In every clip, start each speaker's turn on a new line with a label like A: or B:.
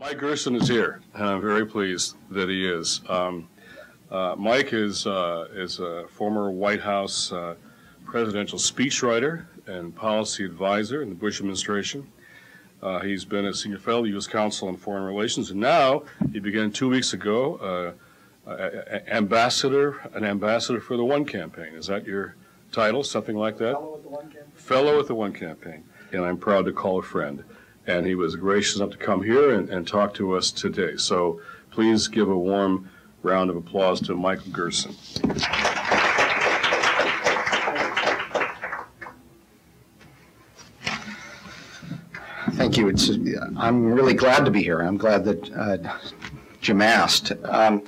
A: Mike Gerson is here, and I'm very pleased that he is. Mike is a former White House presidential speechwriter and policy advisor in the Bush administration. He's been a senior fellow, U.S. Counsel on Foreign Relations, and now he began 2 weeks ago an ambassador for the One campaign. Is that your title, something like that?
B: Fellow with the One campaign.
A: Fellow with the One campaign, and I'm proud to call a friend. And he was gracious enough to come here and talk to us today. So please give a warm round of applause to Michael Gerson.
B: Thank you. I'm really glad to be here. I'm glad that Jim asked. I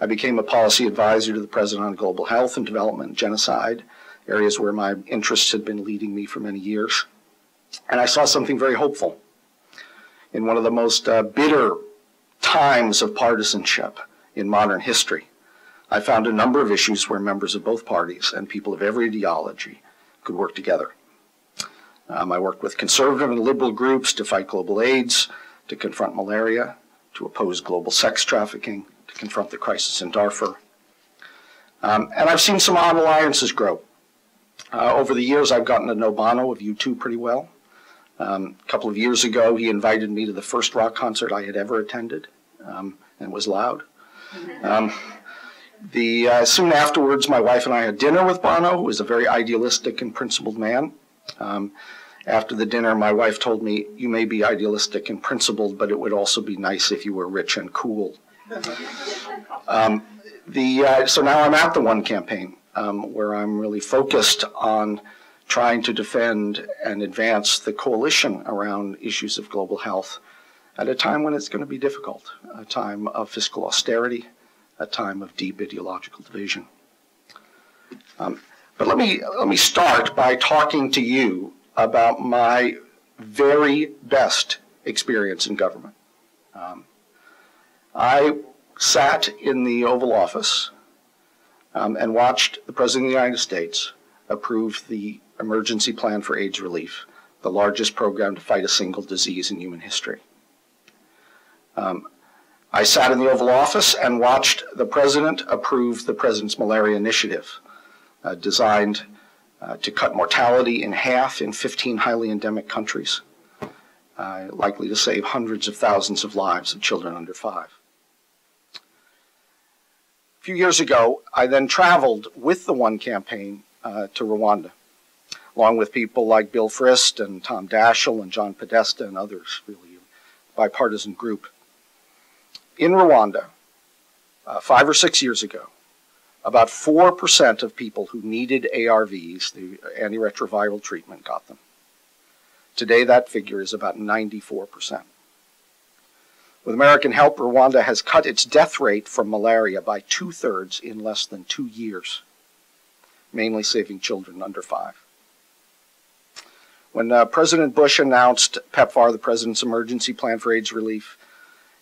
B: became a policy advisor to the President on global health and development and genocide, areas where my interests had been leading me for many years. And I saw something very hopeful. In one of the most bitter times of partisanship in modern history, I found a number of issues where members of both parties and people of every ideology could work together. I worked with conservative and liberal groups to fight global AIDS, to confront malaria, to oppose global sex trafficking, to confront the crisis in Darfur. And I've seen some odd alliances grow. Over the years, I've gotten to know Bono of U2 pretty well. A couple of years ago, he invited me to the first rock concert I had ever attended, and it was loud. Soon afterwards, my wife and I had dinner with Bono, who is a very idealistic and principled man. After the dinner, my wife told me, "You may be idealistic and principled, but it would also be nice if you were rich and cool." So now I'm at the One campaign, where I'm really focused on trying to defend and advance the coalition around issues of global health at a time when it's going to be difficult, a time of fiscal austerity, a time of deep ideological division. But let me start by talking to you about my very best experience in government. I sat in the Oval Office and watched the President of the United States approve the Emergency Plan for AIDS Relief, the largest program to fight a single disease in human history. I sat in the Oval Office and watched the President approve the President's Malaria Initiative, designed to cut mortality in half in 15 highly endemic countries, likely to save hundreds of thousands of lives of children under 5. A few years ago, I then traveled with the One campaign to Rwanda, along with people like Bill Frist and Tom Daschle and John Podesta and others, really a bipartisan group. In Rwanda, 5 or 6 years ago, about 4% of people who needed ARVs, the antiretroviral treatment, got them. Today, that figure is about 94%. With American help, Rwanda has cut its death rate from malaria by 2/3 in less than 2 years, mainly saving children under 5. When President Bush announced PEPFAR, the President's Emergency Plan for AIDS Relief,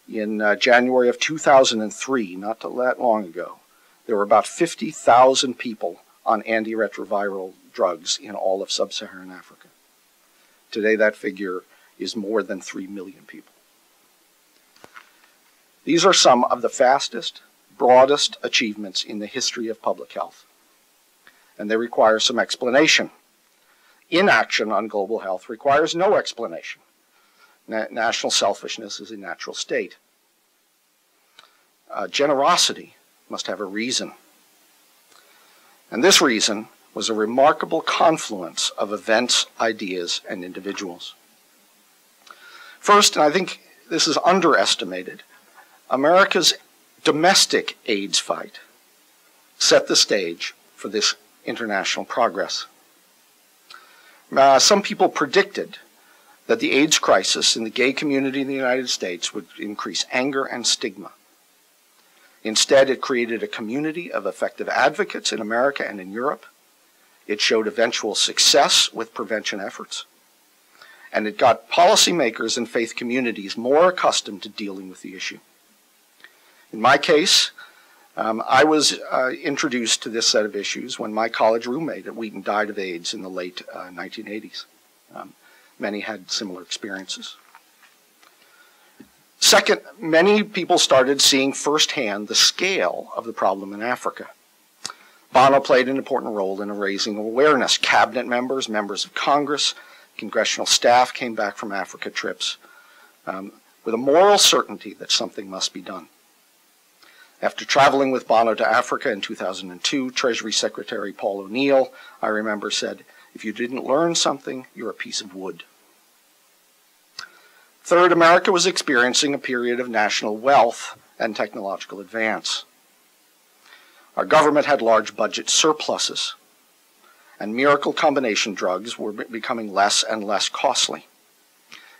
B: in January of 2003, not that long ago, there were about 50,000 people on antiretroviral drugs in all of sub-Saharan Africa. Today, that figure is more than 3 million people. These are some of the fastest, broadest achievements in the history of public health, and they require some explanation. Inaction on global health requires no explanation. National selfishness is a natural state. Generosity must have a reason. And this reason was a remarkable confluence of events, ideas, and individuals. First, and I think this is underestimated, America's domestic AIDS fight set the stage for this international progress. Some people predicted that the AIDS crisis in the gay community in the United States would increase anger and stigma. Instead, it created a community of effective advocates in America and in Europe. It showed eventual success with prevention efforts. And it got policymakers and faith communities more accustomed to dealing with the issue. In my case, I was introduced to this set of issues when my college roommate at Wheaton died of AIDS in the late 1980s. Many had similar experiences. Second, many people started seeing firsthand the scale of the problem in Africa. Bono played an important role in raising awareness. Cabinet members, members of Congress, congressional staff came back from Africa trips with a moral certainty that something must be done. After traveling with Bono to Africa in 2002, Treasury Secretary Paul O'Neill, I remember, said, "If you didn't learn something, you're a piece of wood." Third, America was experiencing a period of national wealth and technological advance. Our government had large budget surpluses, and miracle combination drugs were becoming less and less costly.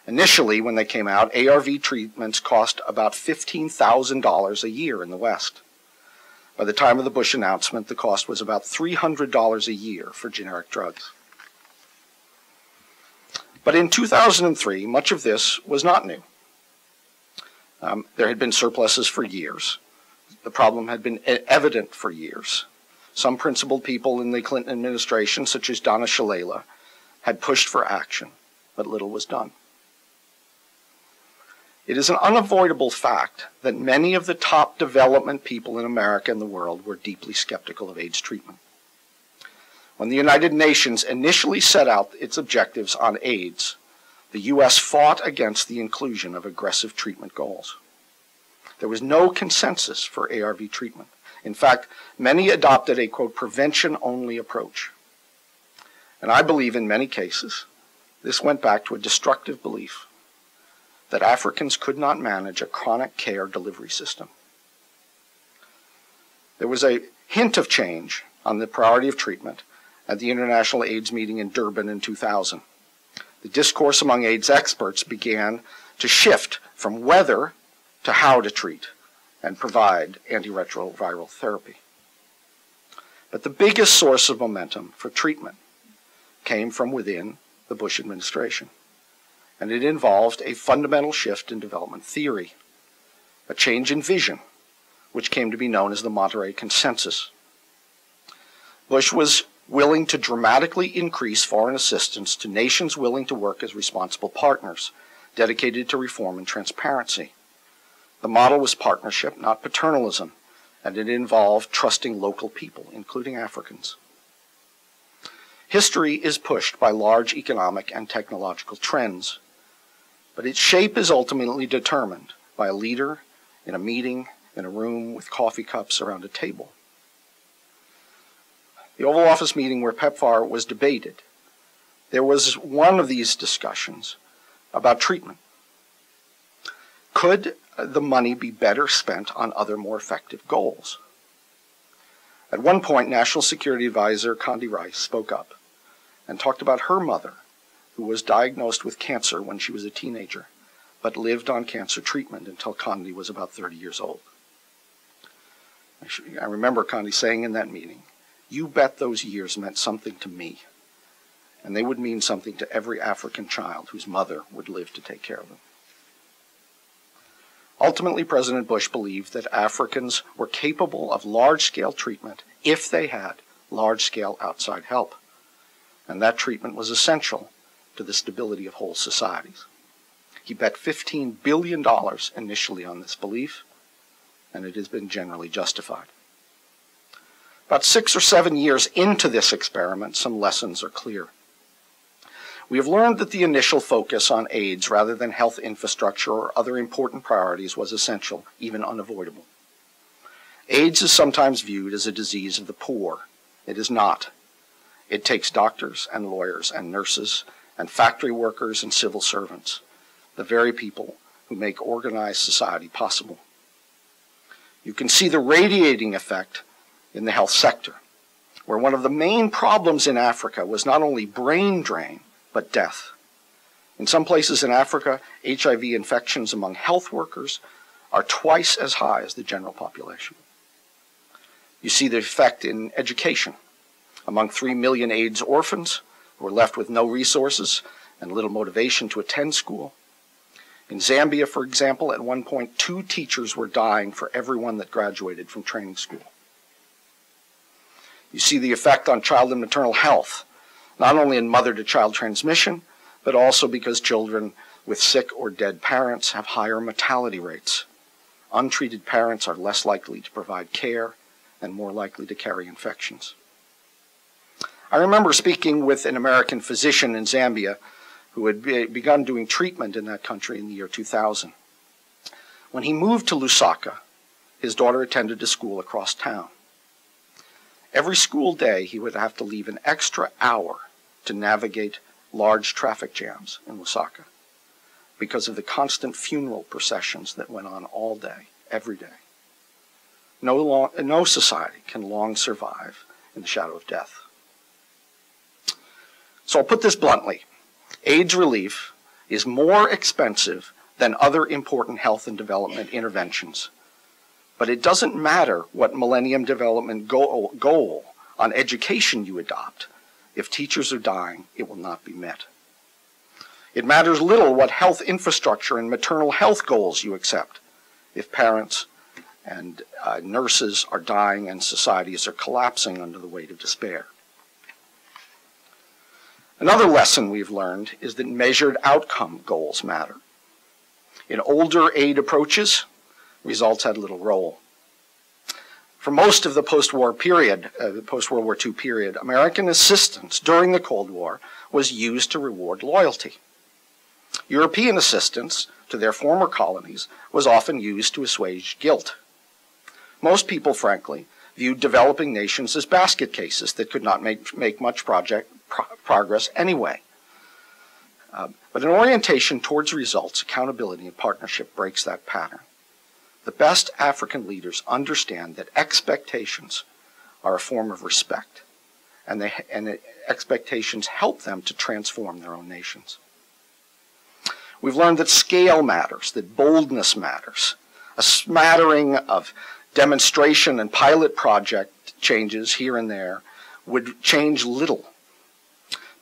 B: Initially, when they came out, ARV treatments cost about $15,000 a year in the West. By the time of the Bush announcement, the cost was about $300 a year for generic drugs. But in 2003, much of this was not new. There had been surpluses for years. The problem had been evident for years. Some principled people in the Clinton administration, such as Donna Shalala, had pushed for action, but little was done. It is an unavoidable fact that many of the top development people in America and the world were deeply skeptical of AIDS treatment. When the United Nations initially set out its objectives on AIDS, the U.S. fought against the inclusion of aggressive treatment goals. There was no consensus for ARV treatment. In fact, many adopted a, quote, prevention-only approach. And I believe in many cases, this went back to a destructive belief that Africans could not manage a chronic care delivery system. There was a hint of change on the priority of treatment at the International AIDS meeting in Durban in 2000. The discourse among AIDS experts began to shift from whether to how to treat and provide antiretroviral therapy. But the biggest source of momentum for treatment came from within the Bush administration. And it involved a fundamental shift in development theory, a change in vision, which came to be known as the Monterey Consensus. Bush was willing to dramatically increase foreign assistance to nations willing to work as responsible partners, dedicated to reform and transparency. The model was partnership, not paternalism, and it involved trusting local people, including Africans. History is pushed by large economic and technological trends, but its shape is ultimately determined by a leader in a meeting in a room with coffee cups around a table. The Oval Office meeting where PEPFAR was debated, there was one of these discussions about treatment. Could the money be better spent on other more effective goals? At one point, National Security Advisor Condi Rice spoke up and talked about her mother, who was diagnosed with cancer when she was a teenager, but lived on cancer treatment until Condi was about 30 years old. I remember Condi saying in that meeting, "You bet those years meant something to me, and they would mean something to every African child whose mother would live to take care of them." Ultimately, President Bush believed that Africans were capable of large-scale treatment if they had large-scale outside help, and that treatment was essential to the stability of whole societies. He bet $15 billion initially on this belief, and it has been generally justified. About 6 or 7 years into this experiment, some lessons are clear. We have learned that the initial focus on AIDS rather than health infrastructure or other important priorities was essential, even unavoidable. AIDS is sometimes viewed as a disease of the poor. It is not. It takes doctors and lawyers and nurses and factory workers and civil servants, the very people who make organized society possible. You can see the radiating effect in the health sector, where one of the main problems in Africa was not only brain drain, but death. In some places in Africa, HIV infections among health workers are twice as high as the general population. You see the effect in education. Among 3 million AIDS orphans who were left with no resources and little motivation to attend school. In Zambia, for example, at one point, 2 teachers were dying for everyone that graduated from training school. You see the effect on child and maternal health, not only in mother-to-child transmission, but also because children with sick or dead parents have higher mortality rates. Untreated parents are less likely to provide care and more likely to carry infections. I remember speaking with an American physician in Zambia who had begun doing treatment in that country in the year 2000. When he moved to Lusaka, his daughter attended a school across town. Every school day, he would have to leave an extra hour to navigate large traffic jams in Lusaka because of the constant funeral processions that went on all day, every day. No society can long survive in the shadow of death. So I'll put this bluntly. AIDS relief is more expensive than other important health and development interventions. But it doesn't matter what Millennium Development goal on education you adopt. If teachers are dying, it will not be met. It matters little what health infrastructure and maternal health goals you accept if parents and nurses are dying and societies are collapsing under the weight of despair. Another lesson we've learned is that measured outcome goals matter. In older aid approaches, results had little role. For most of the post-war period, the post-World War II period, American assistance during the Cold War was used to reward loyalty. European assistance to their former colonies was often used to assuage guilt. Most people, frankly, viewed developing nations as basket cases that could not make much progress anyway. But an orientation towards results, accountability, and partnership breaks that pattern. The best African leaders understand that expectations are a form of respect, and expectations help them to transform their own nations. We've learned that scale matters, that boldness matters. A smattering of demonstration and pilot project changes here and there would change little.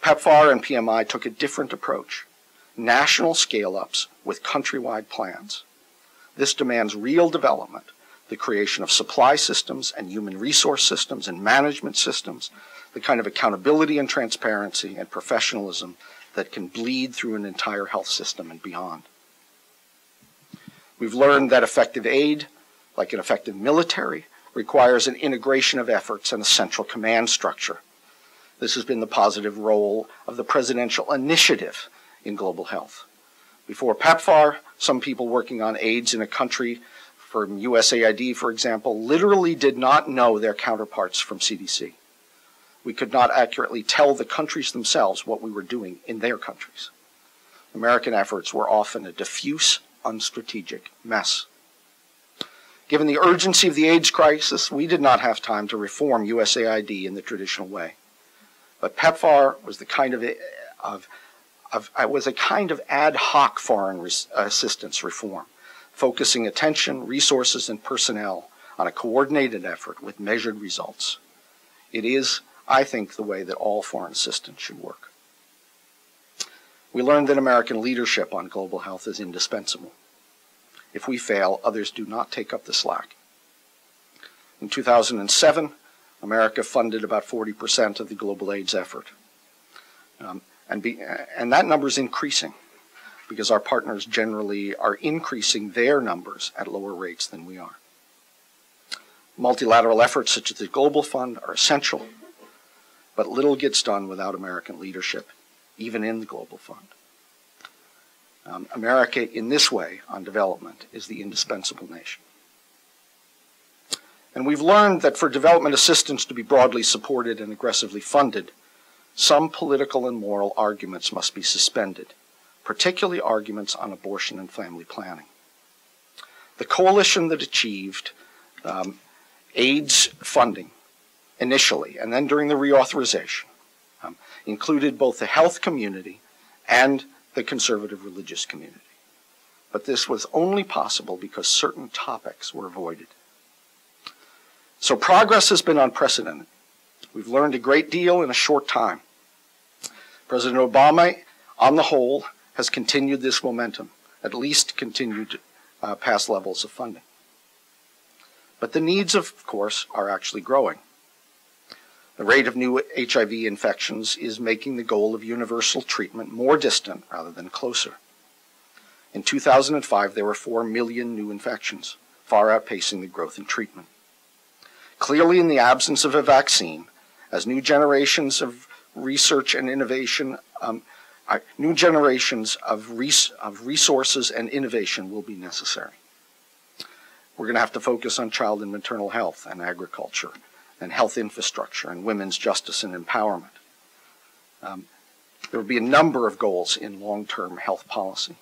B: PEPFAR and PMI took a different approach. National scale-ups with countrywide plans. This demands real development, the creation of supply systems and human resource systems and management systems, the kind of accountability and transparency and professionalism that can bleed through an entire health system and beyond. We've learned that effective aid, like an effective military, requires an integration of efforts and a central command structure. This has been the positive role of the presidential initiative in global health. Before PEPFAR, some people working on AIDS in a country, from USAID, for example, literally did not know their counterparts from CDC. We could not accurately tell the countries themselves what we were doing in their countries. American efforts were often a diffuse, unstrategic mess. Given the urgency of the AIDS crisis, we did not have time to reform USAID in the traditional way. But PEPFAR was a kind of ad hoc foreign assistance reform, focusing attention, resources, and personnel on a coordinated effort with measured results. It is, I think, the way that all foreign assistance should work. We learned that American leadership on global health is indispensable. If we fail, others do not take up the slack. In 2007, America funded about 40% of the global AIDS effort. And that number is increasing because our partners generally are increasing their numbers at lower rates than we are. Multilateral efforts such as the Global Fund are essential, but little gets done without American leadership, even in the Global Fund. America, in this way, on development, is the indispensable nation. And we've learned that for development assistance to be broadly supported and aggressively funded, some political and moral arguments must be suspended, particularly arguments on abortion and family planning. The coalition that achieved AIDS funding initially, and then during the reauthorization, included both the health community and the conservative religious community. But this was only possible because certain topics were avoided. So progress has been unprecedented. We've learned a great deal in a short time. President Obama, on the whole, has continued this momentum, at least continued past levels of funding. But the needs, of course, are actually growing. The rate of new HIV infections is making the goal of universal treatment more distant rather than closer. In 2005, there were 4 million new infections, far outpacing the growth in treatment. Clearly, in the absence of a vaccine, as new generations of research and innovation, new generations of resources and innovation will be necessary. We're going to have to focus on child and maternal health and agriculture and health infrastructure and women's justice and empowerment. There will be a number of goals in long-term health policy.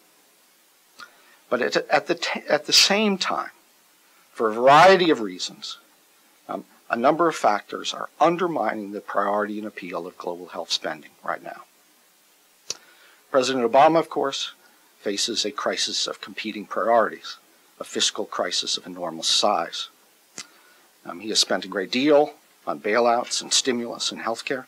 B: But at the same time, for a variety of reasons, a number of factors are undermining the priority and appeal of global health spending right now. President Obama, of course, faces a crisis of competing priorities, a fiscal crisis of enormous size. He has spent a great deal on bailouts and stimulus and healthcare.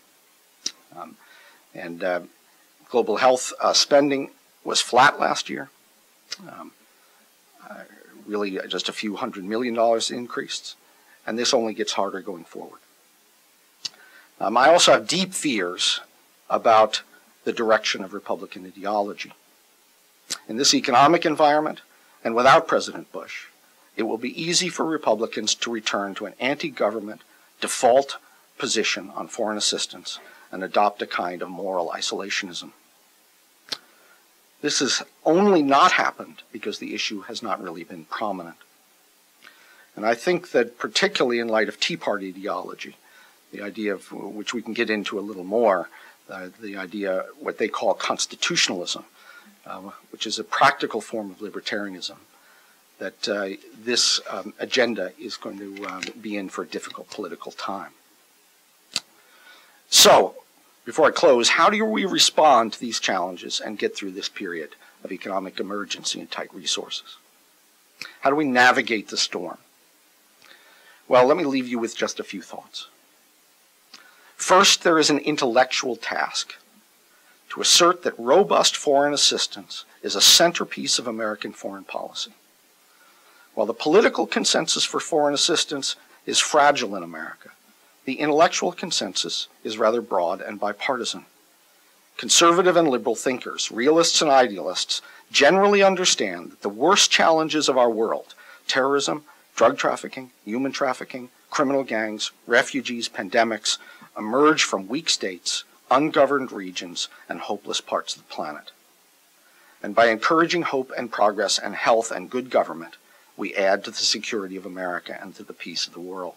B: Global health spending was flat last year. Really just a few $100 million increased, and this only gets harder going forward. I also have deep fears about the direction of Republican ideology. In this economic environment, and without President Bush, it will be easy for Republicans to return to an anti-government default position on foreign assistance and adopt a kind of moral isolationism. This has only not happened because the issue has not really been prominent. And I think that particularly in light of Tea Party ideology, the idea of which we can get into a little more, the idea what they call constitutionalism, which is a practical form of libertarianism, that this agenda is going to be in for a difficult political time. So, before I close, how do we respond to these challenges and get through this period of economic emergency and tight resources? How do we navigate the storm? Well, let me leave you with just a few thoughts. First, there is an intellectual task to assert that robust foreign assistance is a centerpiece of American foreign policy. While the political consensus for foreign assistance is fragile in America, the intellectual consensus is rather broad and bipartisan. Conservative and liberal thinkers, realists and idealists, generally understand that the worst challenges of our world, terrorism, drug trafficking, human trafficking, criminal gangs, refugees, pandemics, emerge from weak states, ungoverned regions, and hopeless parts of the planet. And by encouraging hope and progress and health and good government, we add to the security of America and to the peace of the world.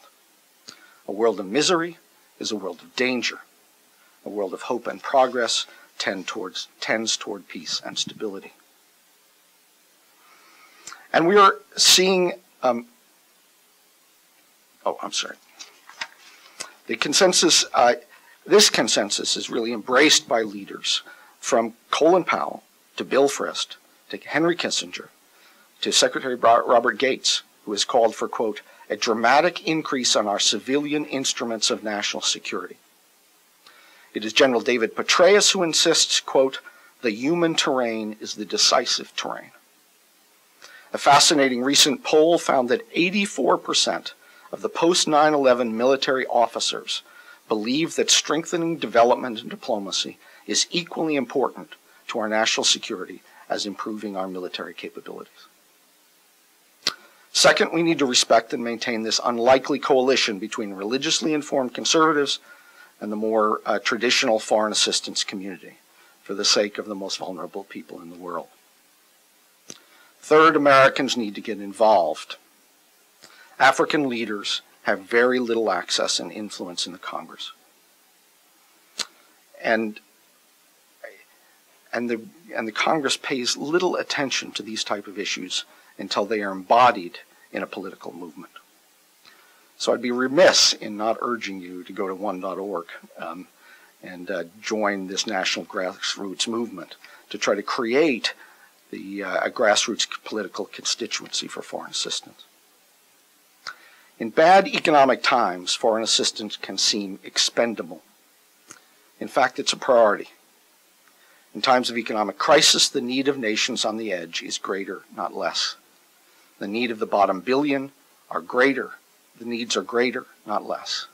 B: A world of misery is a world of danger. A world of hope and progress tends toward peace and stability. And we are seeing, the consensus, this consensus is really embraced by leaders from Colin Powell to Bill Frist to Henry Kissinger to Secretary Robert Gates, who has called for, quote, a dramatic increase on our civilian instruments of national security. It is General David Petraeus who insists, quote, the human terrain is the decisive terrain. A fascinating recent poll found that 84% of the post-9/11 military officers believe that strengthening development and diplomacy is equally important to our national security as improving our military capabilities. Second, we need to respect and maintain this unlikely coalition between religiously informed conservatives and the more traditional foreign assistance community for the sake of the most vulnerable people in the world. Third, Americans need to get involved. African leaders have very little access and influence in the Congress. And the Congress pays little attention to these type of issues until they are embodied in a political movement. So I'd be remiss in not urging you to go to one.org and join this national grassroots movement to try to create a grassroots political constituency for foreign assistance. In bad economic times, foreign assistance can seem expendable. In fact, it's a priority. In times of economic crisis, the need of nations on the edge is greater, not less. The need of the bottom billion are greater. The needs are greater, not less.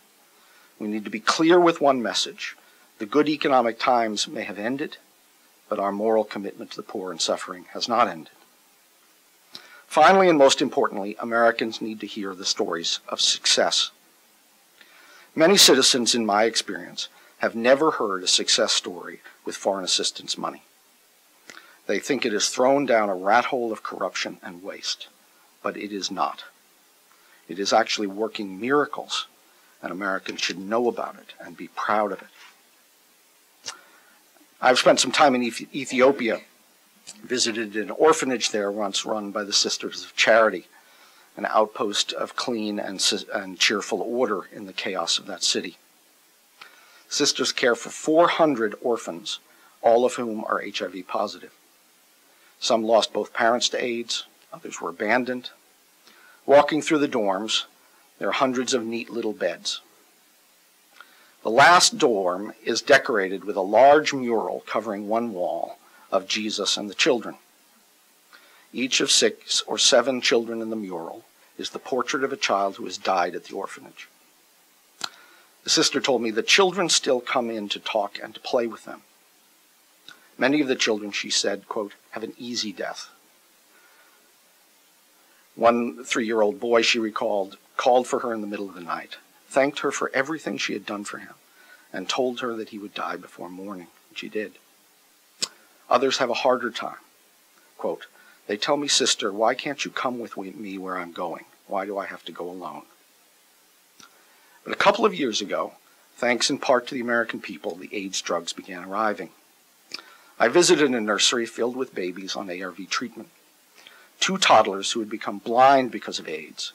B: We need to be clear with one message. The good economic times may have ended, but our moral commitment to the poor and suffering has not ended. Finally, and most importantly, Americans need to hear the stories of success. Many citizens, in my experience, have never heard a success story with foreign assistance money. They think it is thrown down a rat hole of corruption and waste, but it is not. It is actually working miracles, and Americans should know about it and be proud of it. I've spent some time in Ethiopia, visited an orphanage there once run by the Sisters of Charity, an outpost of clean and cheerful order in the chaos of that city. Sisters care for 400 orphans, all of whom are HIV positive. Some lost both parents to AIDS, others were abandoned. Walking through the dorms, there are hundreds of neat little beds. The last dorm is decorated with a large mural covering one wall of Jesus and the children. Each of 6 or 7 children in the mural is the portrait of a child who has died at the orphanage. The sister told me the children still come in to talk and to play with them. Many of the children, she said, quote, have an easy death. One 3-year-old boy, she recalled, called for her in the middle of the night, thanked her for everything she had done for him, and told her that he would die before morning. And she did. Others have a harder time. Quote, they tell me, sister, why can't you come with me where I'm going? Why do I have to go alone? But a couple of years ago, thanks in part to the American people, the AIDS drugs began arriving. I visited a nursery filled with babies on ARV treatment. 2 toddlers who had become blind because of AIDS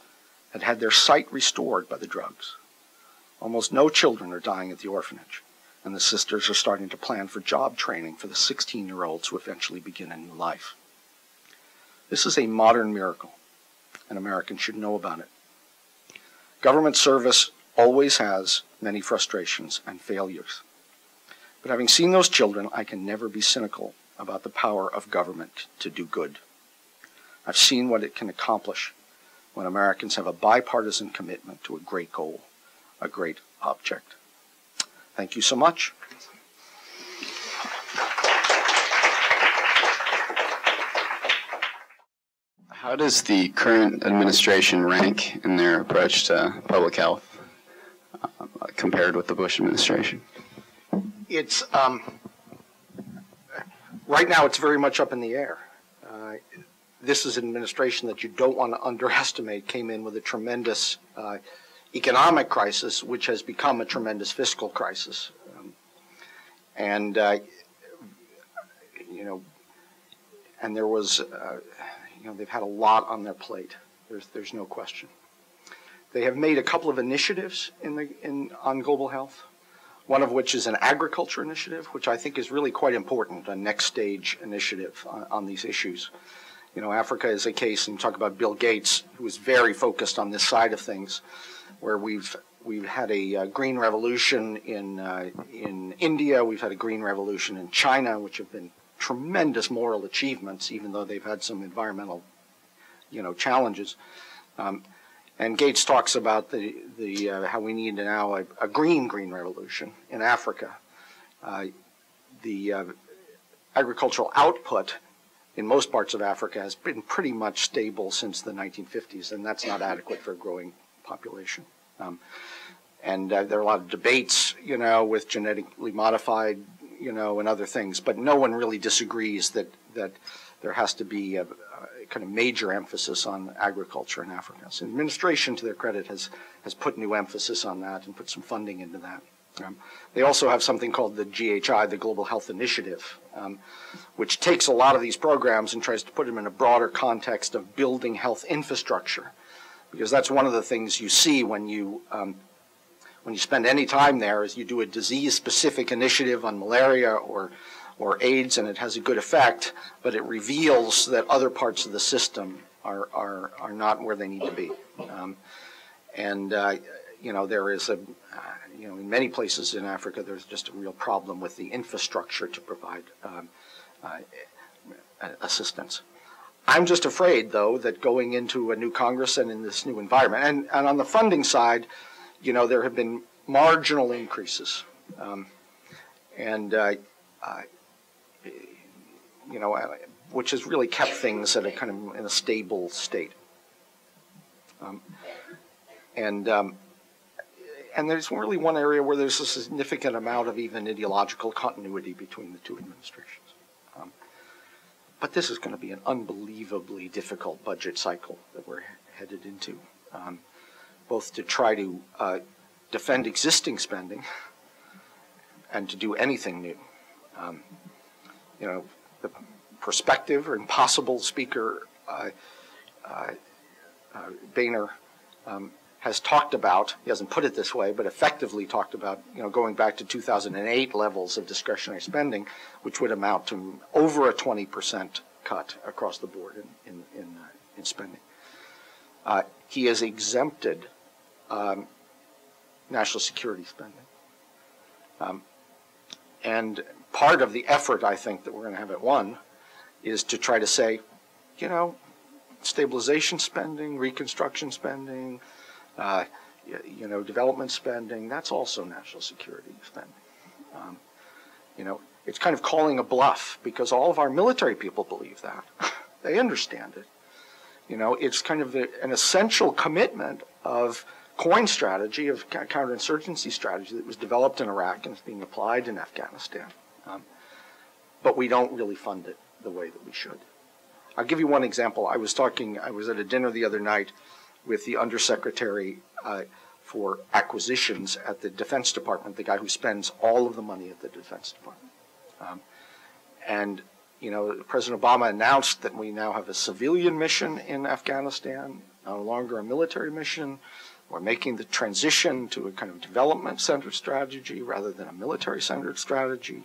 B: had had their sight restored by the drugs. Almost no children are dying at the orphanage, and the sisters are starting to plan for job training for the 16-year-olds who eventually begin a new life. This is a modern miracle, and Americans should know about it. Government service always has many frustrations and failures. But having seen those children, I can never be cynical about the power of government to do good. I've seen what it can accomplish when Americans have a bipartisan commitment to a great goal, a great object. Thank you so much.
C: How does the current administration rank in their approach to public health compared with the Bush administration?
B: It's right now it's very much up in the air. This is an administration that you don't want to underestimate, came in with a tremendous economic crisis, which has become a tremendous fiscal crisis. And there was, they've had a lot on their plate. There's no question. They have made a couple of initiatives on global health, one of which is an agriculture initiative, which I think is really quite important, a next stage initiative on these issues. Africa is a case, and talk about Bill Gates, who is very focused on this side of things, where we've had a green revolution in India, we've had a green revolution in China, which have been tremendous moral achievements, even though they've had some environmental, challenges. And Gates talks about how we need now a green revolution in Africa. The agricultural output in most parts of Africa has been pretty much stable since the 1950s, and that's not adequate for a growing population. And there are a lot of debates, with genetically modified, and other things, but no one really disagrees that there has to be a kind of major emphasis on agriculture in Africa. So the administration, to their credit, has put new emphasis on that and put some funding into that. They also have something called the GHI, the Global Health Initiative, which takes a lot of these programs and tries to put them in a broader context of building health infrastructure, because that's one of the things you see when you spend any time there, is you do a disease-specific initiative on malaria or AIDS, and it has a good effect, but it reveals that other parts of the system are not where they need to be. There is in many places in Africa, there's just a real problem with the infrastructure to provide assistance. I'm just afraid, though, that going into a new Congress and in this new environment, and on the funding side, there have been marginal increases. which has really kept things at a kind of in a stable state. And there's really one area where there's a significant amount of even ideological continuity between the two administrations. But this is going to be an unbelievably difficult budget cycle that we're headed into, both to try to defend existing spending and to do anything new. The prospective or impossible speaker, Boehner, has talked about, he hasn't put it this way, but effectively talked about, going back to 2008 levels of discretionary spending, which would amount to over a 20% cut across the board in spending. He has exempted national security spending. And part of the effort, I think, that we're going to have at one is to try to say, stabilization spending, reconstruction spending, development spending, that's also national security spending. It's kind of calling a bluff because all of our military people believe that. They understand it. It's kind of an essential commitment of COIN strategy, of counterinsurgency strategy that was developed in Iraq and is being applied in Afghanistan. But we don't really fund it the way that we should. I'll give you one example. I was at a dinner the other night with the Undersecretary for Acquisitions at the Defense Department, the guy who spends all of the money at the Defense Department. President Obama announced that we now have a civilian mission in Afghanistan, no longer a military mission. We're making the transition to a kind of development-centered strategy rather than a military-centered strategy.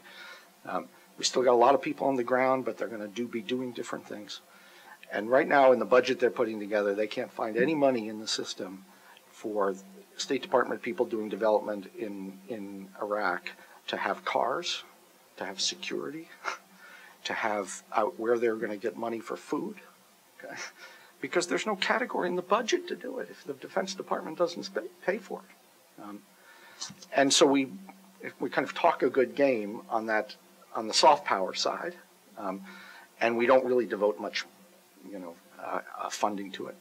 B: We still got a lot of people on the ground, but they're going to be doing different things. And right now in the budget they're putting together, they can't find any money in the system for State Department people doing development in Iraq to have cars, to have security, to have where they're going to get money for food. Okay? Because there's no category in the budget to do it if the Defense Department doesn't pay for it. And so we kind of talk a good game on the soft power side, and we don't really devote much, funding to it.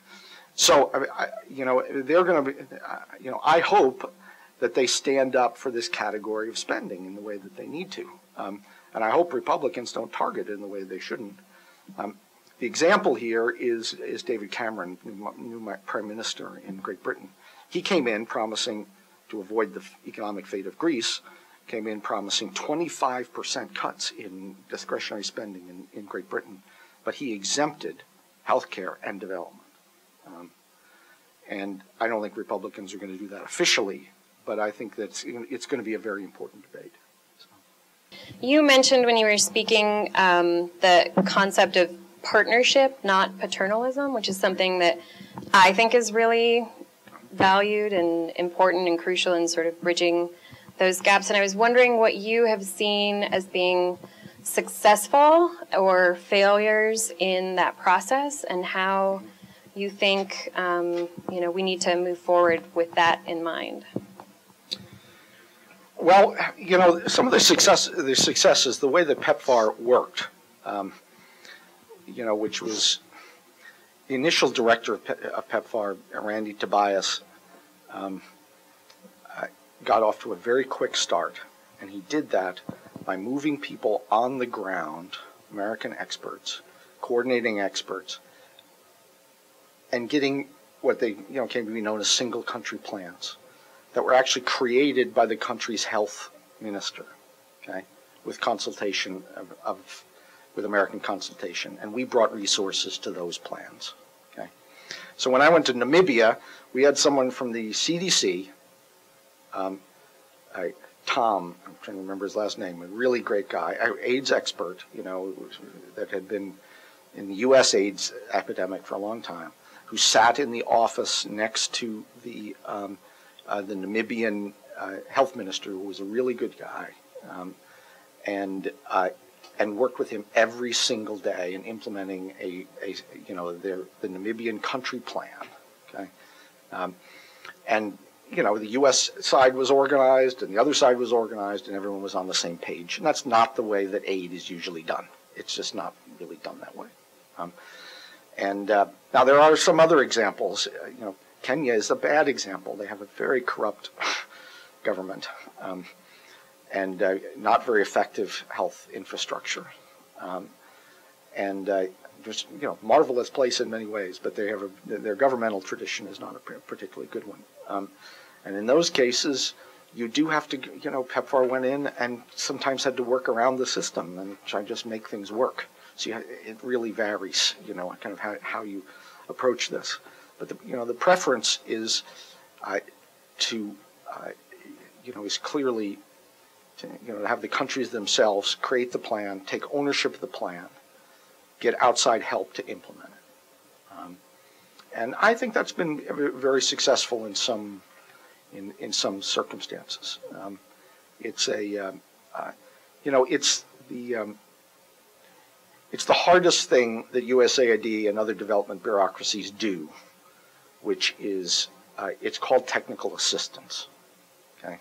B: So, they're going to be, I hope that they stand up for this category of spending in the way that they need to. And I hope Republicans don't target it in the way they shouldn't. The example here is David Cameron, new Prime Minister in Great Britain. He came in promising, to avoid the economic fate of Greece, came in promising 25% cuts in discretionary spending in Great Britain, but he exempted healthcare and development. And I don't think Republicans are going to do that officially, but I think that it's going to be a very important debate. So.
D: You mentioned when you were speaking the concept of partnership, not paternalism, which is something that I think is really valued and important and crucial in sort of bridging those gaps. And I was wondering what you have seen as being successful or failures in that process, and how you think we need to move forward with that in mind.
B: Well, some of the successes, the way that PEPFAR worked, which was the initial director of PEPFAR, Randy Tobias, got off to a very quick start, and he did that by moving people on the ground, American experts, coordinating experts, and getting what they came to be known as single country plans that were actually created by the country's health minister, okay, with consultation with American consultation, and we brought resources to those plans. Okay, so when I went to Namibia, we had someone from the CDC, Tom, I'm trying to remember his last name, a really great guy, AIDS expert, that had been in the U.S. AIDS epidemic for a long time, who sat in the office next to the Namibian health minister, who was a really good guy, and worked with him every single day in implementing the Namibian country plan. Okay, and the U.S. side was organized, and the other side was organized, and everyone was on the same page. And that's not the way that aid is usually done. It's just not really done that way. Now there are some other examples. Kenya is a bad example. They have a very corrupt government and not very effective health infrastructure. Just marvelous place in many ways, but they have their governmental tradition is not a particularly good one. And in those cases, you do have to, PEPFAR went in and sometimes had to work around the system and try to just make things work. So it really varies, kind of how you approach this. But the preference is is clearly to have the countries themselves create the plan, take ownership of the plan, get outside help to implement it. And I think that's been very successful in some circumstances. It's the hardest thing that USAID and other development bureaucracies do, which is it's called technical assistance. Okay.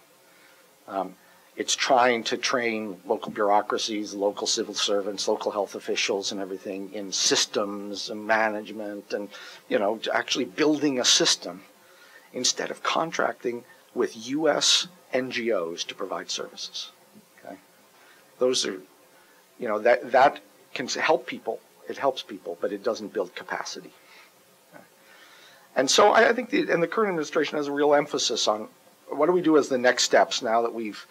B: It's trying to train local bureaucracies, local civil servants, local health officials and everything in systems and management and, actually building a system instead of contracting with U.S. NGOs to provide services. Okay. Those are, that can help people. It helps people, but it doesn't build capacity. Okay. And so I think the current administration has a real emphasis on what do we do as the next steps now that we've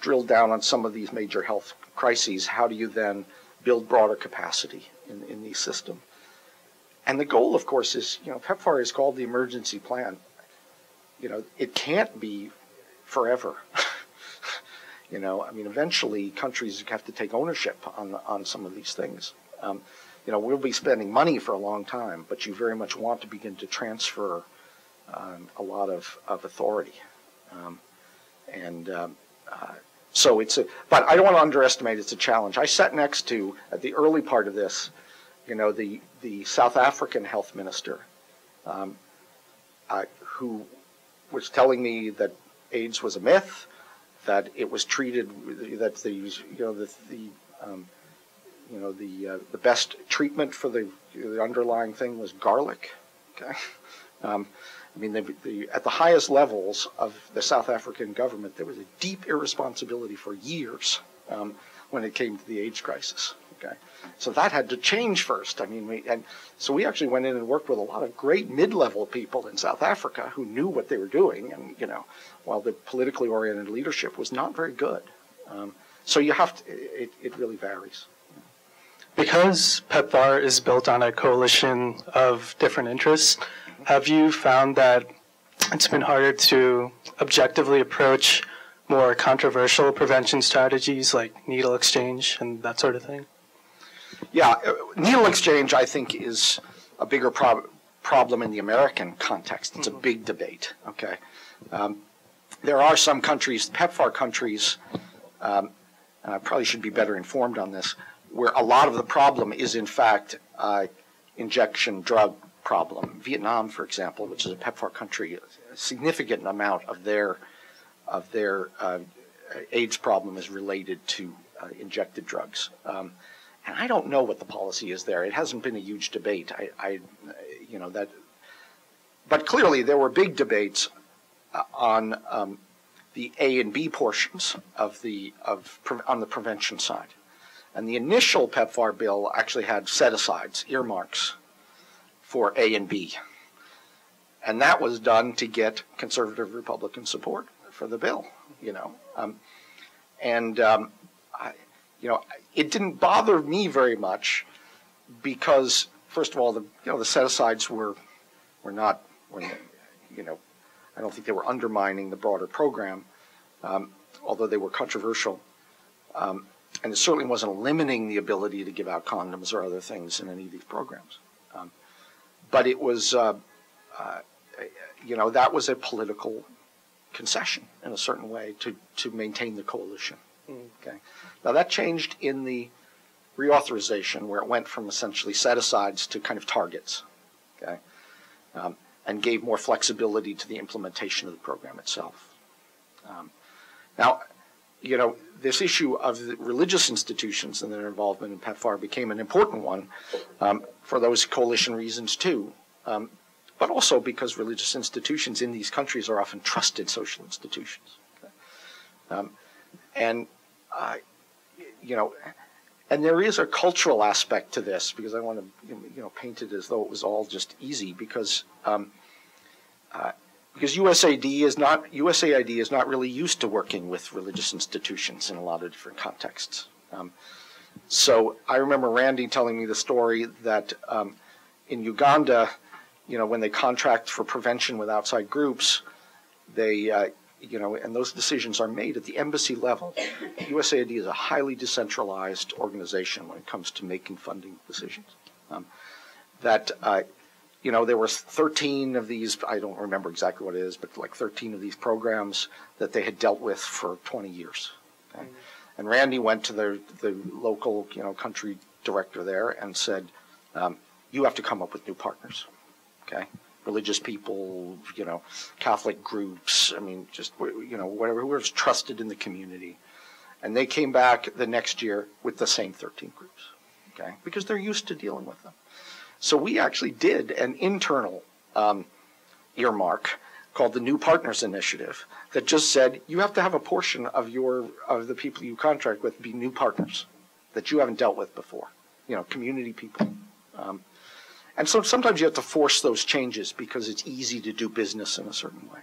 B: drilled down on some of these major health crises. How do you then build broader capacity in the system? And the goal, of course, is, PEPFAR is called the emergency plan. It can't be forever. Eventually countries have to take ownership on some of these things. We'll be spending money for a long time, but you very much want to begin to transfer a lot of authority. So but I don't want to underestimate it's a challenge. I sat next to, at the early part of this, the South African health minister, who was telling me that AIDS was a myth, that it was treated, that the best treatment for the underlying thing was garlic. Okay. At the highest levels of the South African government, there was a deep irresponsibility for years when it came to the AIDS crisis. Okay, so that had to change first. So we actually went in and worked with a lot of great mid-level people in South Africa who knew what they were doing, and while the politically oriented leadership was not very good. So you have to. It really varies.
E: Because PEPFAR is built on a coalition of different interests, have you found that it's been harder to objectively approach more controversial prevention strategies like needle exchange and that sort of thing?
B: Yeah, needle exchange, I think, is a bigger problem in the American context. It's a big debate, okay? There are some countries, PEPFAR countries, and I probably should be better informed on this, where a lot of the problem is, in fact, injection drug problem. Vietnam, for example, which is a PEPFAR country, a significant amount of their AIDS problem is related to injected drugs. And I don't know what the policy is there. It hasn't been a huge debate. But clearly there were big debates on the A and B portions on the prevention side. And the initial PEPFAR bill actually had set-asides, earmarks, for A and B. And that was done to get conservative Republican support for the bill, it didn't bother me very much because, first of all, the set-asides were not, I don't think they were undermining the broader program, although they were controversial. And it certainly wasn't limiting the ability to give out condoms or other things in any of these programs. But it was, that was a political concession in a certain way to maintain the coalition. Okay. Now that changed in the reauthorization, where it went from essentially set-asides to kind of targets, okay, and gave more flexibility to the implementation of the program itself. Now, this issue of the religious institutions and their involvement in PEPFAR became an important one for those coalition reasons too, but also because religious institutions in these countries are often trusted social institutions. And there is a cultural aspect to this, because I want to paint it as though it was all just easy, because USAID is not really used to working with religious institutions in a lot of different contexts. So I remember Randy telling me the story that in Uganda, when they contract for prevention with outside groups, they, and those decisions are made at the embassy level. USAID is a highly decentralized organization when it comes to making funding decisions. There were 13 of these, I don't remember exactly what it is, but like 13 of these programs that they had dealt with for 20 years. Okay? And Randy went to the local, country director there and said, you have to come up with new partners, okay? Religious people, Catholic groups, whatever, whoever's trusted in the community. And they came back the next year with the same 13 groups, okay? Because they're used to dealing with them. So we actually did an internal earmark called the New Partners Initiative that just said you have to have a portion of the people you contract with be new partners that you haven't dealt with before, community people. And so sometimes you have to force those changes because it's easy to do business in a certain way.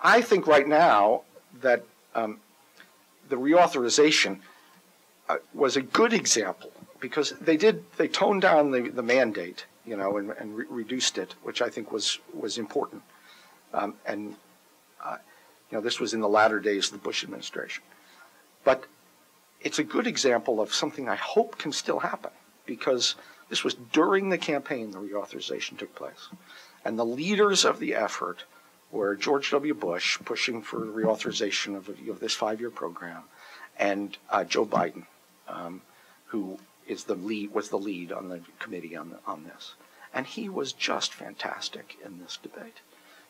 B: I think right now that the reauthorization was a good example, because they toned down the mandate, and reduced it, which I think was important. This was in the latter days of the Bush administration. But it's a good example of something I hope can still happen, because this was during the campaign the reauthorization took place. And the leaders of the effort were George W. Bush, pushing for reauthorization of this 5-year program, and Joe Biden, who was the lead on the committee on this. And he was just fantastic in this debate.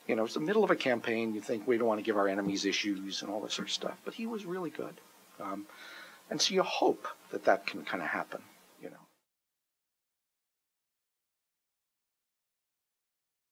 B: It's the middle of a campaign. You think we don't want to give our enemies issues and all this sort of stuff, but he was really good. And so you hope that can kind of happen